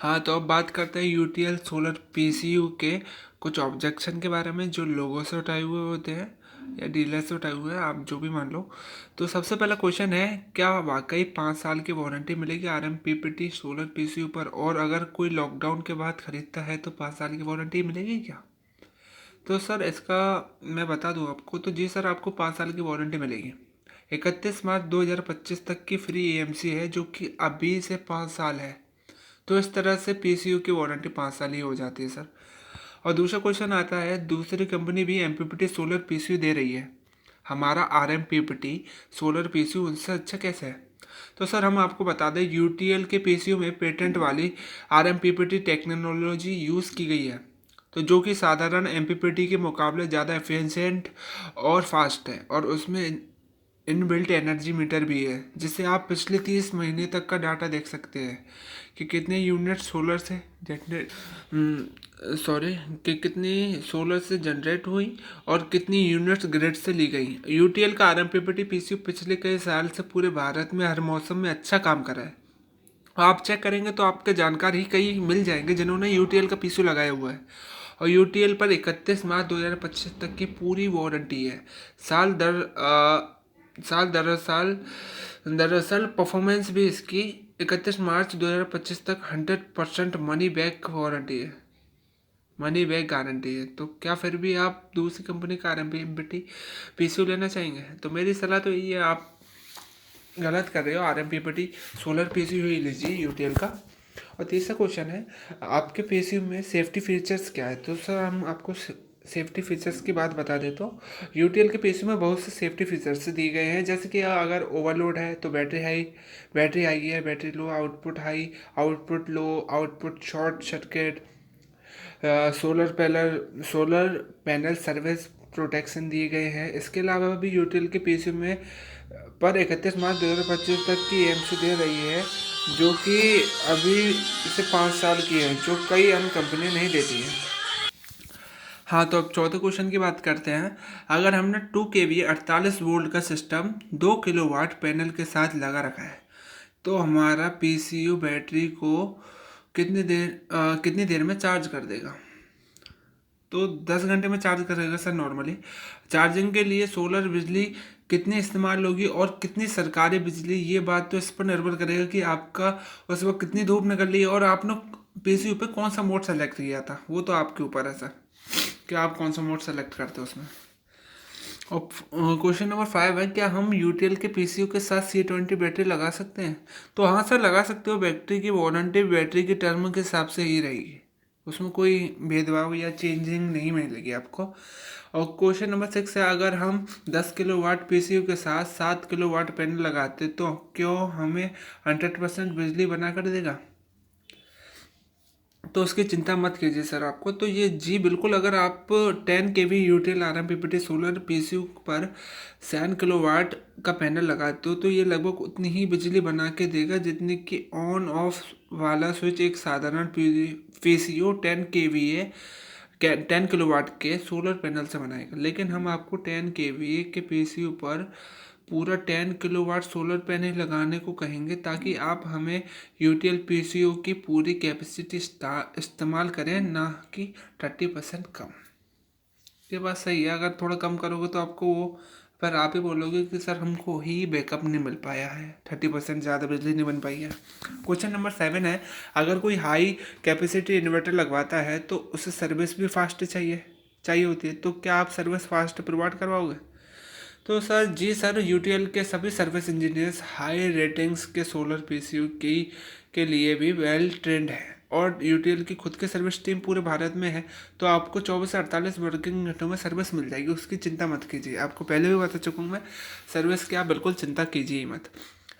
हाँ, तो अब बात करते हैं यूटीएल सोलर पीसीयू के कुछ ऑब्जेक्शन के बारे में जो लोगों से उठाए हुए होते हैं या डीलर से उठाए हुए हैं, आप जो भी मान लो। तो सबसे पहला क्वेश्चन है, क्या वाकई 5 साल की वारंटी मिलेगी आरएमपीपीटी सोलर पीसीयू पर, और अगर कोई लॉकडाउन के बाद खरीदता है तो 5 साल की वारंटी मिलेगी क्या? तो सर इसका मैं बता दूं आपको, तो जी सर, आपको 5 साल की वारंटी मिलेगी। 31 मार्च 2025 तक की फ्री एएमसी है, जो कि अभी से 5 साल है। तो इस तरह से पीसीयू की वारंटी 5 साल ही हो जाती है सर। और दूसरा क्वेश्चन आता है, दूसरी कंपनी भी एमपीपीटी सोलर पीसीयू दे रही है, हमारा आरएमपीपीटी सोलर पीसीयू उनसे अच्छा कैसे है? तो सर हम आपको बता दें, यूटीएल के पीसीयू में पेटेंट वाली आरएमपीपीटी टेक्नोलॉजी यूज़ की गई है, तो जो कि साधारण एमपीपीटी के मुकाबले ज़्यादा एफिशिएंट और फास्ट है। और उसमें इनबिल्ट एनर्जी मीटर भी है, जिससे आप पिछले 30 महीने तक का डाटा देख सकते हैं कि कितने यूनिट सोलर से जनरेट सॉरी कि कितनी सोलर से जनरेट हुई और कितनी यूनिट्स ग्रिड से ली गई। यूटीएल का आरएमपीपीटी पीसीयू पिछले कई साल से पूरे भारत में हर मौसम में अच्छा काम कर रहा है। आप चेक करेंगे तो आपके जानकार ही कई मिल जाएंगे जिन्होंने यूटीएल का पीसीयू लगाया हुआ है। और यूटीएल पर 31 मार्च 2025 तक की पूरी वारंटी है। साल दर साल दरअसल दरअसल परफॉर्मेंस भी इसकी 31 मार्च 2025 तक 100% मनी बैक वारंटी है, मनी बैक गारंटी है। तो क्या फिर भी आप दूसरी कंपनी का आरएमपीपीटी पीसीयू लेना चाहेंगे? तो मेरी सलाह तो ये है, आप गलत कर रहे हो, आरएमपीपीटी सोलर पीसीयू ही लीजिए यूटीएल का। और तीसरा क्वेश्चन है, आपके पीसीयू में सेफ्टी फीचर्स क्या है? तो सर हम आपको सेफ्टी फीचर्स की बात बता देता हूँ। यूटीएल के पीसीयू में बहुत से सेफ्टी फीचर्स दिए गए हैं, जैसे कि अगर ओवरलोड है तो बैटरी हाई है, battery low, output low, output short circuit, solar panel service protection दिए गए हैं। इसके अलावा भी यूटीएल के पीसीयू में पर 31 मार्च 2025 तक की एएमसी दे रही है, जो कि अभी से 5 साल की है, जो कई अन्य कंपनियां नहीं देती हैं। हाँ, तो अब चौथे क्वेश्चन की बात करते हैं। अगर हमने 2 kVA 48 वोल्ट का सिस्टम 2 किलोवाट पैनल के साथ लगा रखा है, तो हमारा पीसीयू बैटरी को कितनी देर में चार्ज कर देगा? तो 10 घंटे में चार्ज करेगा सर नॉर्मली। चार्जिंग के लिए सोलर बिजली कितनी इस्तेमाल होगी और कितनी सरकारी बिजली, ये बात तो इस पर निर्भर करेगा कि आपका उस वक्त कितनी धूप निकल रही है और आपने पीसीयू पे कौन सा मोड सेलेक्ट किया था, वो तो आपके ऊपर है सर कि आप कौन सा मोड सेलेक्ट करते हो उसमें। और क्वेश्चन नंबर 5 है, क्या हम यूटीएल के पीसीयू के साथ C20 बैटरी लगा सकते हैं? तो हाँ सर, लगा सकते हो। बैटरी की वारंटी बैटरी की टर्म के हिसाब से ही रहेगी, उसमें कोई भेदभाव या चेंजिंग नहीं मिलेगी आपको। और क्वेश्चन नंबर 6 है, अगर हम 10 किलोवाट पीसीयू के साथ 7 किलोवाट पैनल लगाते तो क्यों हमें 100% बिजली बना कर देगा? तो उसकी चिंता मत कीजिए सर। आपको तो ये जी बिल्कुल, अगर आप 10 kV यूटीएल आरएमपीपीटी सोलर पीसीयू पर 7 किलोवाट का पैनल लगाते हो तो ये लगभग उतनी ही बिजली बना के देगा जितनी कि ऑन ऑफ वाला स्विच एक साधारण पीसीयू 10 किलोवाट के सोलर पैनल से बनाएगा। लेकिन हम आपको 10 kVA के पीसीयू पर पूरा 10 किलोवाट सोलर पैनल लगाने को कहेंगे, ताकि आप हमें यूटीएल पीसीयू की पूरी कैपेसिटी इस्तेमाल करें, ना कि 30% कम। ये बात सही है, अगर थोड़ा कम करोगे तो आपको वो, पर आप ही बोलोगे कि सर हमको ही बैकअप नहीं मिल पाया है, 30% ज़्यादा बिजली नहीं बन पाई है। क्वेश्चन नंबर 7 है, अगर कोई हाई कैपेसिटी इन्वर्टर लगवाता है तो उसे सर्विस भी फास्ट चाहिए चाहिए होती है, तो क्या आप सर्विस फास्ट प्रोवाइड करवाओगे? तो सर जी सर, यूटीएल के सभी सर्विस इंजीनियर्स हाई रेटिंग्स के सोलर पीसीयू की के लिए भी वेल ट्रेंड है, और यूटीएल की खुद की सर्विस टीम पूरे भारत में है। तो आपको 24 से 48 वर्किंग घंटों में सर्विस मिल जाएगी, उसकी चिंता मत कीजिए। आपको पहले भी बता चुका हूँ मैं, सर्विस की आप बिल्कुल चिंता कीजिए ही मत।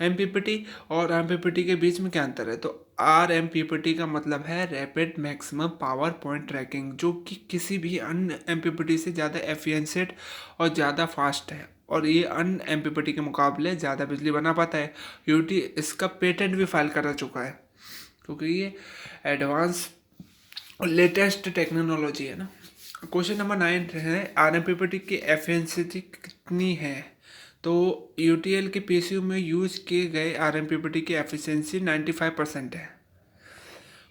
एमपीपीटी और एमपीपीटी के बीच में क्या अंतर है? तो आरएमपीपीटी का मतलब है rapid maximum power point tracking, जो कि किसी भी अन्य एमपीपीटी से ज़्यादा एफिशिएंट और ज़्यादा फास्ट है, और ये अन्य एमपीपीटी के मुकाबले ज़्यादा बिजली बना पाता है। यूटी इसका पेटेंट भी फाइल करा चुका है, क्योंकि ये एडवांस और लेटेस्ट टेक्नोलॉजी है ना। क्वेश्चन नंबर 9 है, आरएमपीपीटी की एफिशिएंसी कितनी है? तो यूटीएल के पीसीयू में यूज किए गए आरएमपीपीटी की एफिशिएंसी 95% है।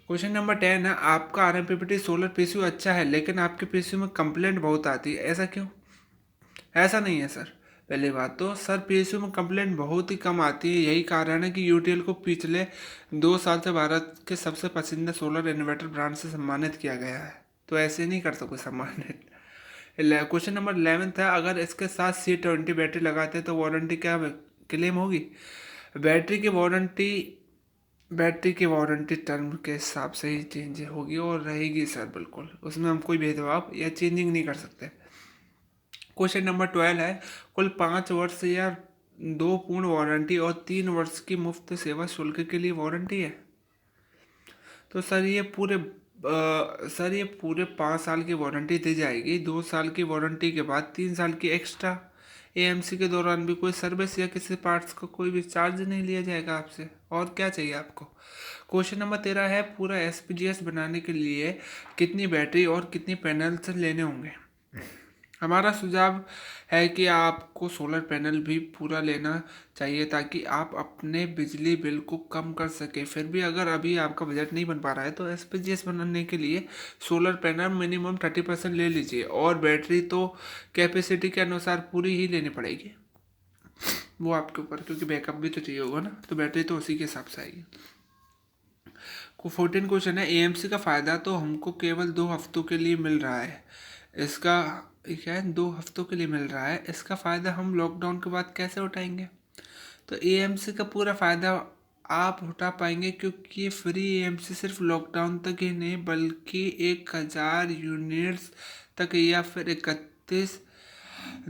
क्वेश्चन नंबर 10 है, आपका आरएमपीपीटी सोलर पीसीयू अच्छा है लेकिन आपके पीसीयू में कंप्लेंट बहुत आती है, ऐसा क्यों? ऐसा नहीं है सर। पहली बात तो सर पीएसयू में कंप्लेंट बहुत ही कम आती है, यही कारण है कि यूटीएल को पिछले 2 साल से भारत के सबसे पसंदीदा सोलर इन्वर्टर ब्रांड से सम्मानित किया गया है। तो ऐसे नहीं कर सको सम्मानित। क्वेश्चन नंबर 11 है, अगर इसके साथ C20 बैटरी लगाते हैं तो वारंटी क्या क्लेम होगी? बैटरी की वारंटी बैटरी की वारंटी टर्म के हिसाब से ही चेंज होगी और रहेगी सर, बिल्कुल उसमें हम कोई भेदभाव या चेंजिंग नहीं कर सकते। क्वेश्चन नंबर 12 है, कुल 5 वर्ष या 2 पूर्ण वारंटी और 3 वर्ष की मुफ्त सेवा शुल्क के लिए वारंटी है। तो सर ये पूरे 5 साल की वारंटी दी जाएगी। 2 साल की वारंटी के बाद 3 साल की एक्स्ट्रा एएमसी के दौरान भी कोई सर्विस या किसी पार्ट्स का कोई भी चार्ज नहीं लिया जाएगा आपसे। और क्या चाहिए आपको? क्वेश्चन नंबर 13 है, पूरा एसपीजीएस बनाने के लिए कितनी बैटरी और कितनी पैनल्स लेने होंगे? हमारा सुझाव है कि आपको सोलर पैनल भी पूरा लेना चाहिए ताकि आप अपने बिजली बिल को कम कर सकें। फिर भी अगर अभी आपका बजट नहीं बन पा रहा है तो एसपीजीएस बनाने के लिए सोलर पैनल मिनिमम 30% ले लीजिए और बैटरी तो कैपेसिटी के अनुसार पूरी ही लेनी पड़ेगी, वो आपके ऊपर, क्योंकि बैकअप भी तो चाहिए होगा ना, तो बैटरी तो उसी के हिसाब से आएगी। 14 क्वेश्चन है, एएमसी का फ़ायदा तो हमको केवल 2 हफ्तों के लिए मिल रहा है, इसका क्या है 2 हफ्तों के लिए मिल रहा है, इसका फ़ायदा हम लॉकडाउन के बाद कैसे उठाएंगे? तो एएमसी का पूरा फ़ायदा आप उठा पाएंगे क्योंकि ये फ्री एएमसी सिर्फ लॉकडाउन तक ही नहीं बल्कि 1000 यूनिट्स तक या फिर 31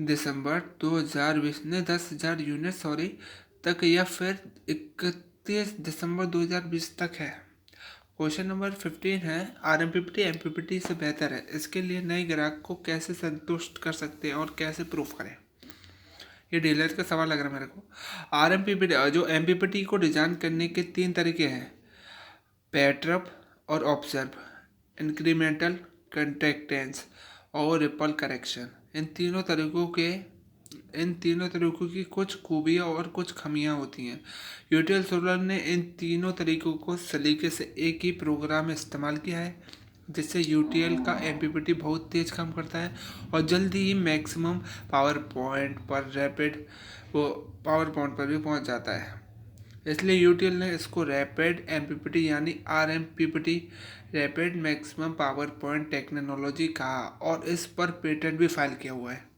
दिसंबर 2020 ने 10,000 यूनिट तक या फिर 31 दिसंबर 2020 तक है। क्वेश्चन नंबर 15 है, आरएमपीपीटी एमपीपीटी से बेहतर है, इसके लिए नए ग्राहक को कैसे संतुष्ट कर सकते हैं और कैसे प्रूफ करें? ये डीलर का सवाल लग रहा है मेरे को। आरएमपीपीटी जो एमपीपीटी को डिजाइन करने के 3 तरीके हैं, पेट्रप और ऑब्जर्व, इंक्रीमेंटल कंटेक्टेंस और रिपल करेक्शन। इन तीनों तरीकों की कुछ खूबियाँ और कुछ खामियाँ होती हैं। यूटीएल सोलर ने इन तीनों तरीकों को सलीके से एक ही प्रोग्राम में इस्तेमाल किया है जिससे यूटीएल का एमपीपीटी बहुत तेज़ काम करता है और जल्दी ही मैक्सिमम पावर पॉइंट पर भी पहुंच जाता है। इसलिए यूटीएल ने इसको रैपिड एमपीपीटी यानी RMPPT, rapid maximum power point technology कहा और इस पर पेटेंट भी फाइल किया हुआ है।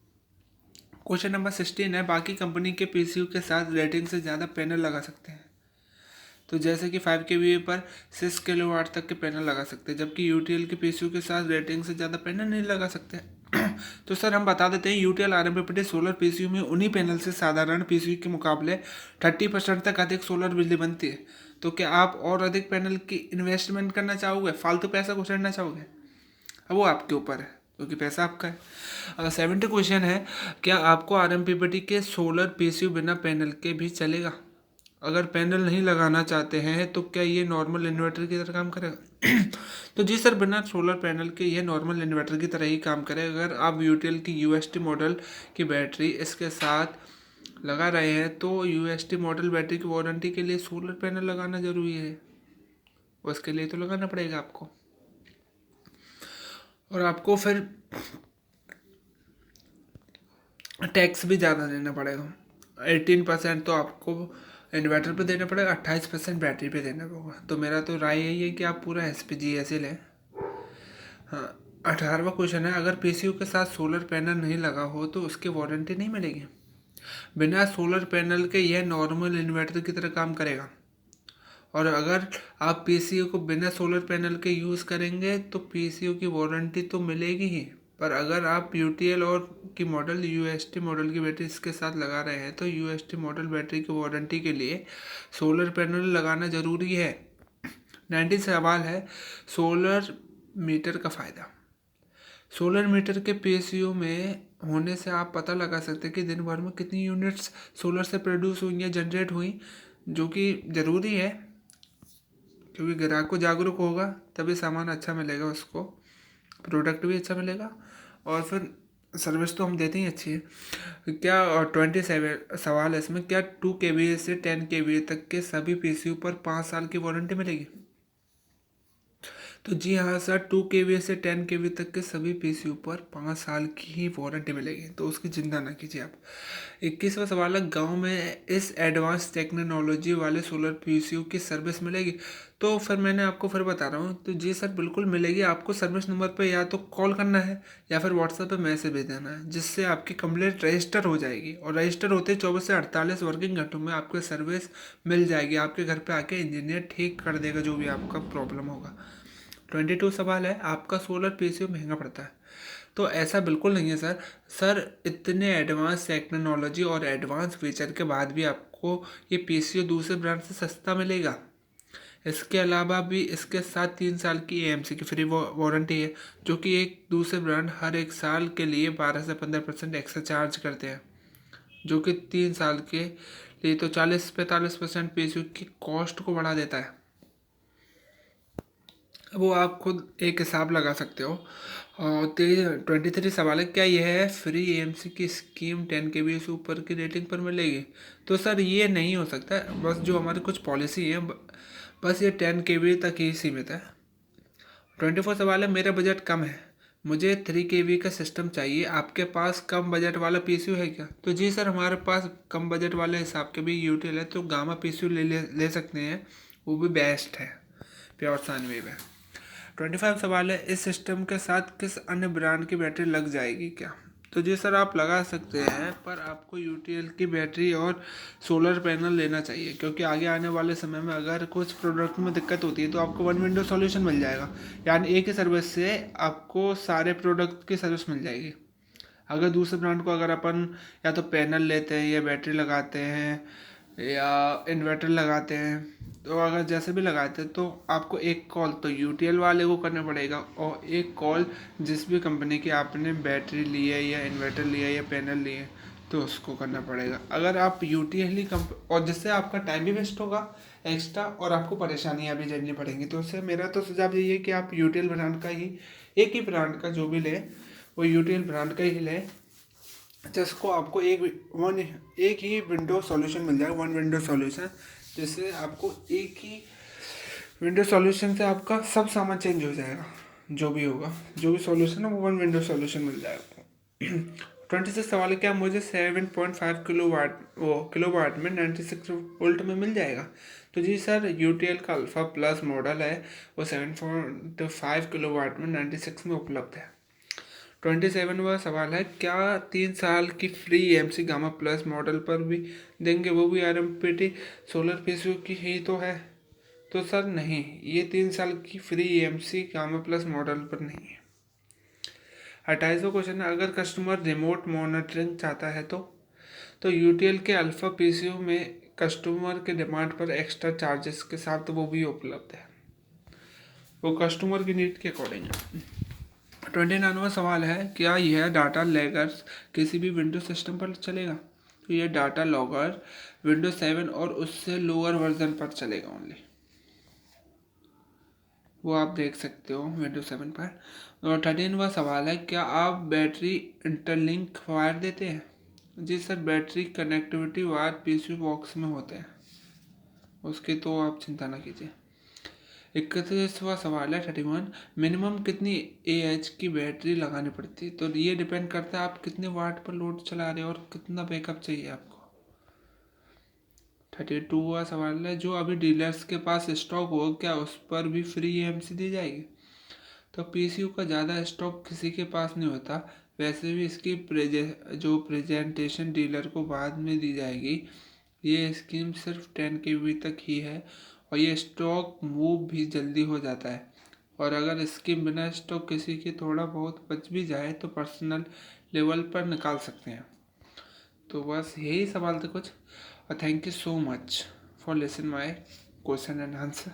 क्वेश्चन नंबर 16 है, बाकी कंपनी के पीसीयू के साथ रेटिंग से ज़्यादा पैनल लगा सकते हैं। तो जैसे कि 5 kVA पर 6 किलोवाट तक के पैनल लगा सकते हैं, जबकि यूटीएल के पीसीयू के साथ रेटिंग से ज़्यादा पैनल नहीं लगा सकते। तो सर हम बता देते हैं, यूटीएल आरएमपीपीटी सोलर पीसीयू में उन्हीं पैनल से साधारण पीसीयू के मुकाबले 30% तक अधिक सोलर बिजली बनती है। तो क्या आप और अधिक पैनल की इन्वेस्टमेंट करना चाहोगे, फालतू पैसा कुचलना चाहोगे? अब वो आपके ऊपर है क्योंकि पैसा आपका है। 70 क्वेश्चन है, क्या आपको आरएमपीपीटी के सोलर पीसीयू बिना पैनल के भी चलेगा? अगर पैनल नहीं लगाना चाहते हैं तो क्या ये नॉर्मल इन्वर्टर की तरह काम करेगा? तो जी सर, बिना सोलर पैनल के ये नॉर्मल इन्वर्टर की तरह ही काम करेगा। अगर आप यूटीएल की यूएसटी मॉडल की बैटरी इसके साथ लगा रहे हैं तो यूएसटी मॉडल बैटरी की वारंटी के लिए सोलर पैनल लगाना ज़रूरी है, उसके लिए तो लगाना पड़ेगा आपको। और आपको फिर टैक्स भी ज़्यादा देना पड़ेगा। 18% तो आपको इन्वर्टर पे देना पड़ेगा, 28% बैटरी पे देना होगा। तो मेरा तो राय यही है कि आप पूरा एसपीजीएस ही लें। हाँ, 18वां क्वेश्चन है, अगर पीसीयू के साथ सोलर पैनल नहीं लगा हो तो उसकी वारंटी नहीं मिलेगी? बिना सोलर पैनल के यह नॉर्मल इन्वर्टर की तरह काम करेगा। और अगर आप पीसीयू को बिना सोलर पैनल के यूज़ करेंगे तो पीसीयू की वारंटी तो मिलेगी ही, पर अगर आप यूटीएल और की मॉडल यूएसटी मॉडल की बैटरी इसके साथ लगा रहे हैं तो यूएसटी मॉडल बैटरी की वारंटी के लिए सोलर पैनल लगाना ज़रूरी है। 19 सवाल है, सोलर मीटर का फ़ायदा। सोलर मीटर के पीएसयू में होने से आप पता लगा सकते हैं कि दिन भर में कितनी यूनिट्स सोलर से प्रोड्यूस हुई या जनरेट हुई, जो कि ज़रूरी है क्योंकि ग्राहक को जागरूक होगा तभी सामान अच्छा मिलेगा, उसको प्रोडक्ट भी अच्छा मिलेगा और फिर सर्विस तो हम देते ही अच्छी है। क्या 27 सवाल है इसमें, क्या 2 kVA से 10 kVA तक के सभी पीसीयू पर 5 साल की वारंटी मिलेगी? तो जी हाँ सर, 2 kVA से 10 kVA तक के सभी पीसीयू पर 5 साल की ही वारंटी मिलेगी, तो उसकी चिंता ना कीजिए आप। 21वां सवाल है, गांव में इस एडवांस टेक्नोलॉजी वाले सोलर पीसीयू की सर्विस मिलेगी? तो फिर मैंने आपको फिर बता रहा हूँ, तो जी सर बिल्कुल मिलेगी। आपको सर्विस नंबर पर या तो कॉल करना है या फिर व्हाट्सएप पे मैसेज भेज देना है, जिससे आपकी कंप्लेंट रजिस्टर हो जाएगी, और रजिस्टर होते 24 से 48 वर्किंग घंटों में आपको सर्विस मिल जाएगी। आपके घर पे आके इंजीनियर ठीक कर देगा जो भी आपका प्रॉब्लम होगा। 22 सवाल है, आपका सोलर पीसीयू महंगा पड़ता है? तो ऐसा बिल्कुल नहीं है सर। सर इतने एडवांस टेक्नोलॉजी और एडवांस फीचर के बाद भी आपको ये पीसीयू दूसरे ब्रांड से सस्ता मिलेगा। इसके अलावा भी इसके साथ 3 साल की एएमसी की फ्री वारंटी है, जो कि एक दूसरे ब्रांड हर एक साल के लिए 12 से 15% एक्स्ट्रा चार्ज करते हैं, जो कि 3 साल के लिए तो 40-45% पीसीयू की कॉस्ट को बढ़ा देता है। वो आप खुद एक हिसाब लगा सकते हो। और 23 सवाल है, क्या यह है फ्री एएमसी की स्कीम 10 kVA से ऊपर की रेटिंग पर मिलेगी? तो सर ये नहीं हो सकता है। बस जो हमारी कुछ पॉलिसी है, बस ये 10 kVA तक ही सीमित है। 24 सवाल है, मेरा बजट कम है, मुझे 3 kVA का सिस्टम चाहिए, आपके पास कम बजट वाला पीसीयू है क्या? तो जी सर, हमारे पास कम बजट वाले हिसाब के भी यूटीएल है, तो गामा पीसीयू ले सकते हैं, वो भी बेस्ट है, प्योर साइन वेव है। 25 सवाल है, इस सिस्टम के साथ किस अन्य ब्रांड की बैटरी लग जाएगी क्या? तो जी सर, आप लगा सकते हैं, पर आपको यूटीएल की बैटरी और सोलर पैनल लेना चाहिए, क्योंकि आगे आने वाले समय में अगर कुछ प्रोडक्ट में दिक्कत होती है तो आपको वन विंडो सॉल्यूशन मिल जाएगा, यानी एक ही सर्विस से आपको सारे प्रोडक्ट की सर्विस मिल जाएगी। अगर दूसरे ब्रांड को अगर अपन या तो पैनल लेते हैं या बैटरी लगाते हैं या इन्वर्टर लगाते हैं, तो अगर जैसे भी लगाते हैं तो आपको एक कॉल तो यूटीएल वाले को करना पड़ेगा, और एक कॉल जिस भी कंपनी की आपने बैटरी ली है या इन्वर्टर लिया है या पैनल लिए है तो उसको करना पड़ेगा। अगर आप यूटीएल ही और जिससे आपका टाइम भी वेस्ट होगा एक्स्ट्रा, और आपको परेशानियां भी झेलनी पड़ेंगी। तो उससे मेरा तो सुझाव यही है कि आप यूटीएल ब्रांड का ही, एक ही ब्रांड का जो भी ले वो यूटीएल ब्रांड का ही ले, जिसको आपको एक ही विंडो सॉल्यूशन मिल जाएगा, वन विंडो सॉल्यूशन, जिससे आपको एक ही विंडो सॉल्यूशन से आपका सब सामान चेंज हो जाएगा, जो भी होगा, जो भी सॉल्यूशन है वो वन विंडो सॉल्यूशन मिल जाएगा। 26 सवाल है, क्या मुझे 7.5 किलो वाट में 96 वोल्ट में मिल जाएगा? तो जी सर, यूटीएल का अल्फा प्लस मॉडल है, वो 7.5 किलो वाट में 96 में उपलब्ध है। 27वां सवाल है, क्या 3 साल की free AMC gamma plus model पर भी देंगे, वो भी आरएमपीटी सोलर पीसीयू की ही तो है? तो सर नहीं, ये 3 साल की free AMC gamma plus model पर नहीं है। 28वां क्वेश्चन है, अगर कस्टमर रिमोट मॉनिटरिंग चाहता है तो यूटीएल के अल्फा पीसीयू में कस्टमर के डिमांड पर एक्स्ट्रा चार्जेस के साथ वो भी उपलब्ध है, वो कस्टमर की नीड के अकॉर्डिंग है। 29वां सवाल है, क्या यह डाटा लॉगर्स किसी भी विंडो सिस्टम पर चलेगा? तो यह डाटा लॉगर विंडोज 7 और उससे लोअर वर्जन पर चलेगा ओनली, वो आप देख सकते हो विंडोज 7 पर। और 13वां सवाल है, क्या आप बैटरी इंटरलिंक वायर देते हैं? जी sir, battery connectivity wire PCU box में होते हैं, उसकी तो आप चिंता ना कीजिए। 31वां सवाल है 31, मिनिमम कितनी एएच की बैटरी लगानी पड़ती है? तो ये डिपेंड करता है आप कितने वाट पर लोड चला रहे हो और कितना बैकअप चाहिए आपको। 32वां सवाल है, जो अभी डीलर्स के पास स्टॉक हो क्या उस पर भी फ्री एएमसी दी जाएगी? तो पीसीयू का ज़्यादा स्टॉक किसी के पास नहीं होता, वैसे भी इसकी जो प्रेजेंटेशन डीलर को बाद में दी जाएगी। ये स्कीम सिर्फ 10 kV तक ही है, और ये स्टॉक मूव भी जल्दी हो जाता है, और अगर स्कीम बिना स्टॉक किसी के थोड़ा बहुत बच भी जाए तो पर्सनल लेवल पर निकाल सकते हैं। तो बस यही सवाल थे कुछ, और thank you so much for listen my question and answer.